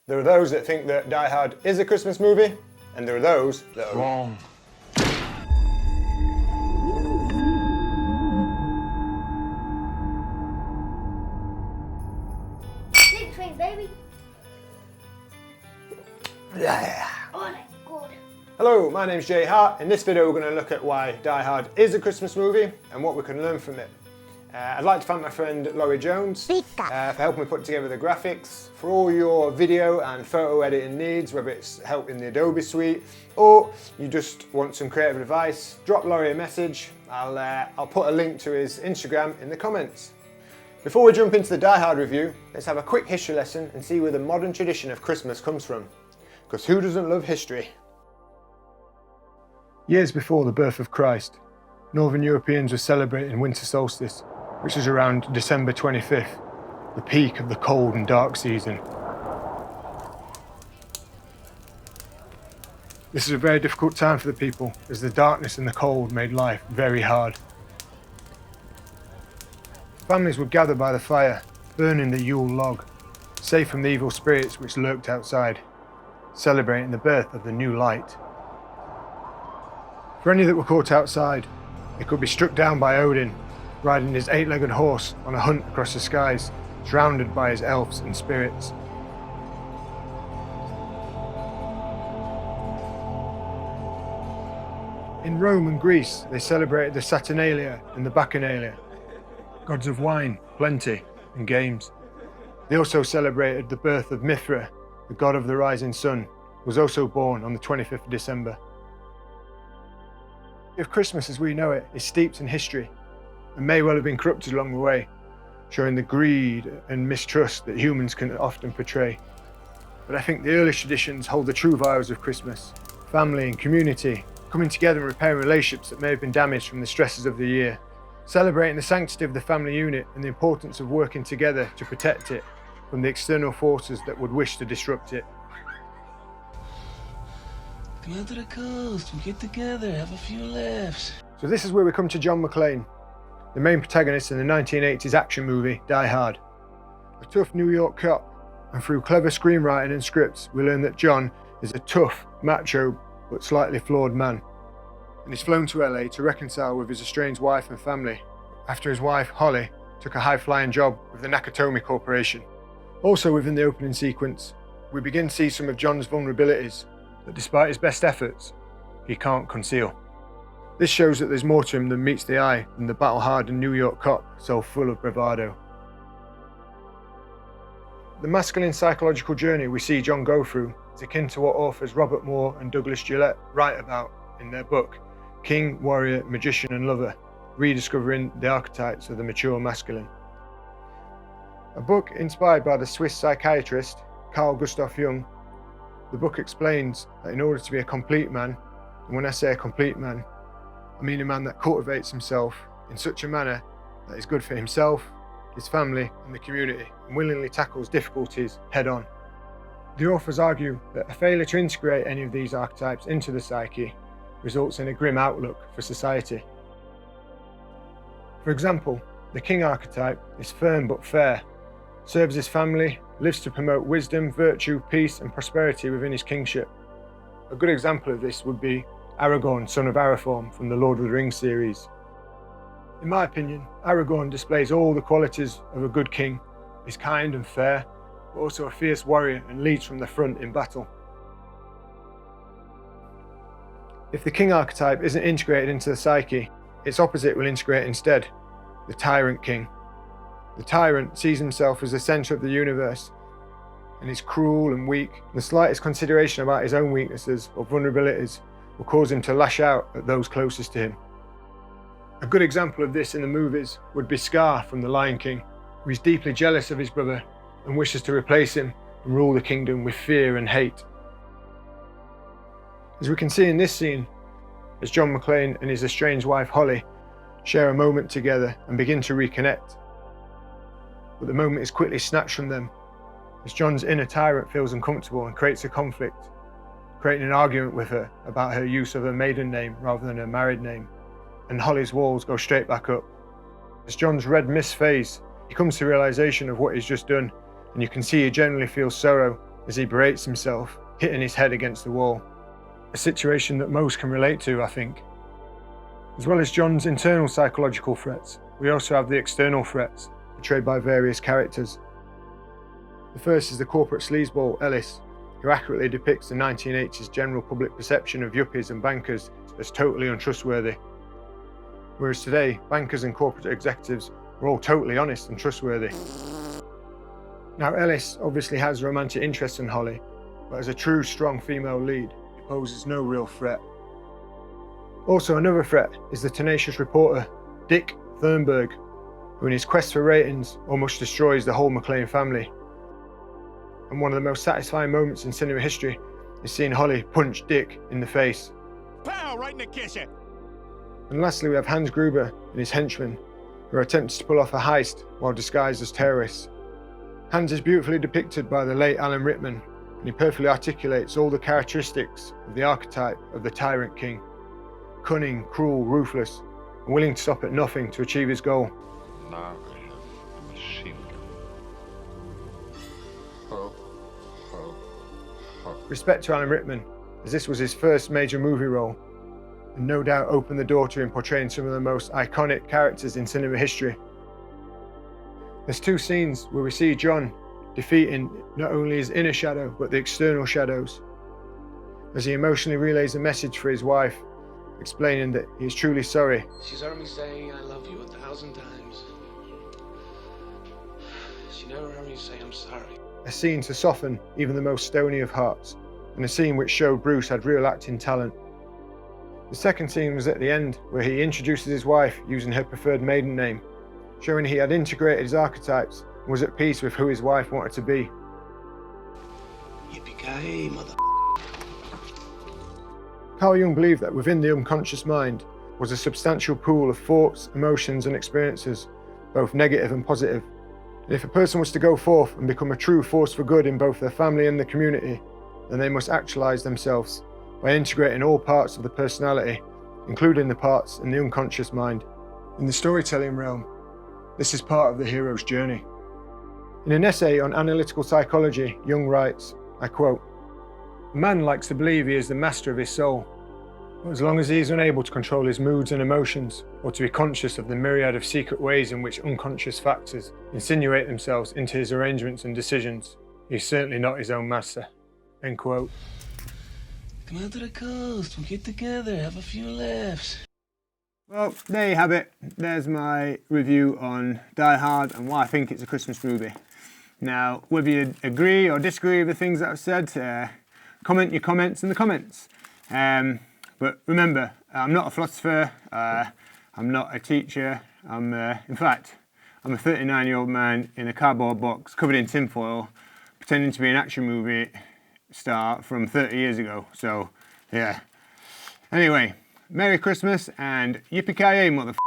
There are those that think that Die Hard is a Christmas movie, and there are those that are wrong. Big train, baby. Yeah. Oh, that's good. Hello, my name's Jay Hart. In this video we're going to look at why Die Hard is a Christmas movie and what we can learn from it. I'd like to thank my friend Laurie Jones for helping me put together the graphics. For all your video and photo editing needs, whether it's help in the Adobe suite or you just want some creative advice, drop Laurie a message. I'll put a link to his Instagram in the comments. Before we jump into the Die Hard review, let's have a quick history lesson and see where the modern tradition of Christmas comes from. Because who doesn't love history? Years before the birth of Christ, Northern Europeans were celebrating winter solstice, which is around December 25th, the peak of the cold and dark season. This is a very difficult time for the people, as the darkness and the cold made life very hard. Families would gather by the fire, burning the Yule log, safe from the evil spirits which lurked outside, celebrating the birth of the new light. For any that were caught outside, they could be struck down by Odin, riding his 8-legged horse on a hunt across the skies, surrounded by his elves and spirits. In Rome and Greece, they celebrated the Saturnalia and the Bacchanalia, gods of wine, plenty, and games. They also celebrated the birth of Mithra, the god of the rising sun, who was also born on the 25th of December. If Christmas as we know it is steeped in history, and may well have been corrupted along the way, showing the greed and mistrust that humans can often portray. But I think the earliest traditions hold the true values of Christmas: family and community, coming together and repairing relationships that may have been damaged from the stresses of the year, celebrating the sanctity of the family unit and the importance of working together to protect it from the external forces that would wish to disrupt it. Come out to the coast, we get together, have a few laughs. So this is where we come to John McClane, the main protagonist in the 1980s action movie Die Hard. A tough New York cop, and through clever screenwriting and scripts we learn that John is a tough, macho, but slightly flawed man. And he's flown to LA to reconcile with his estranged wife and family after his wife, Holly, took a high-flying job with the Nakatomi Corporation. Also within the opening sequence, we begin to see some of John's vulnerabilities that despite his best efforts, he can't conceal. This shows that there's more to him than meets the eye than the battle-hardened New York cop so full of bravado. The masculine psychological journey we see John go through is akin to what authors Robert Moore and Douglas Gillette write about in their book, King, Warrior, Magician and Lover, Rediscovering the Archetypes of the Mature Masculine. A book inspired by the Swiss psychiatrist Carl Gustav Jung. The book explains that in order to be a complete man, and when I say a complete man, I mean a man that cultivates himself in such a manner that is good for himself, his family and the community, and willingly tackles difficulties head on. The authors argue that a failure to integrate any of these archetypes into the psyche results in a grim outlook for society. For example, the king archetype is firm but fair, serves his family, lives to promote wisdom, virtue, peace and prosperity within his kingship. A good example of this would be Aragorn, son of Arathorn from the Lord of the Rings series. In my opinion, Aragorn displays all the qualities of a good king, is kind and fair, but also a fierce warrior and leads from the front in battle. If the king archetype isn't integrated into the psyche, its opposite will integrate instead, the tyrant king. The tyrant sees himself as the centre of the universe and is cruel and weak. The slightest consideration about his own weaknesses or vulnerabilities will cause him to lash out at those closest to him. A good example of this in the movies would be Scar from The Lion King, who is deeply jealous of his brother and wishes to replace him and rule the kingdom with fear and hate. As we can see in this scene, as John McClane and his estranged wife Holly share a moment together and begin to reconnect. But the moment is quickly snatched from them as John's inner tyrant feels uncomfortable and creates a conflict, creating an argument with her about her use of her maiden name rather than her married name, and Holly's walls go straight back up. As John's red mist fades, he comes to the realization of what he's just done, and you can see he genuinely feels sorrow as he berates himself, hitting his head against the wall. A situation that most can relate to, I think. As well as John's internal psychological threats, we also have the external threats, portrayed by various characters. The first is the corporate sleazeball Ellis, who accurately depicts the 1980s general public perception of yuppies and bankers as totally untrustworthy. Whereas today, bankers and corporate executives are all totally honest and trustworthy. Now, Ellis obviously has romantic interest in Holly, but as a true strong female lead, he poses no real threat. Also, another threat is the tenacious reporter, Dick Thornburg, who in his quest for ratings almost destroys the whole McClane family. And one of the most satisfying moments in cinema history is seeing Holly punch Dick in the face. Pow! Right in the kitchen! And lastly, we have Hans Gruber and his henchmen, who are attempting to pull off a heist while disguised as terrorists. Hans is beautifully depicted by the late Alan Rickman, and he perfectly articulates all the characteristics of the archetype of the tyrant king. Cunning, cruel, ruthless, and willing to stop at nothing to achieve his goal. Now I have a machine gun. Ho, ho, ho. Respect to Alan Rickman, as this was his first major movie role, and no doubt opened the door to him portraying some of the most iconic characters in cinema history. There's two scenes where we see John defeating not only his inner shadow, but the external shadows, as he emotionally relays a message for his wife, explaining that he is truly sorry. She's heard me say I love you 1,000 times. She never heard me say I'm sorry. A scene to soften even the most stony of hearts, and a scene which showed Bruce had real acting talent. The second scene was at the end, where he introduces his wife using her preferred maiden name, showing he had integrated his archetypes and was at peace with who his wife wanted to be. Yippee-ki-yay, mother. Carl Jung believed that within the unconscious mind was a substantial pool of thoughts, emotions and experiences, both negative and positive. And if a person was to go forth and become a true force for good in both their family and the community, then they must actualize themselves by integrating all parts of the personality, including the parts in the unconscious mind. In the storytelling realm, this is part of the hero's journey. In an essay on analytical psychology, Jung writes, I quote, "A man likes to believe he is the master of his soul, but as long as he is unable to control his moods and emotions, or to be conscious of the myriad of secret ways in which unconscious factors insinuate themselves into his arrangements and decisions, he is certainly not his own master." End quote. Come out to the coast, we'll get together, have a few laughs. Well, there you have it. There's my review on Die Hard and why I think it's a Christmas movie. Now, whether you agree or disagree with the things that I've said, comment your comments in the comments. But remember, I'm not a philosopher, I'm not a teacher, in fact, I'm a 39-year-old man in a cardboard box covered in tinfoil, pretending to be an action movie star from 30 years ago. So, yeah. Anyway, Merry Christmas and yippee-ki-yay, motherfucker.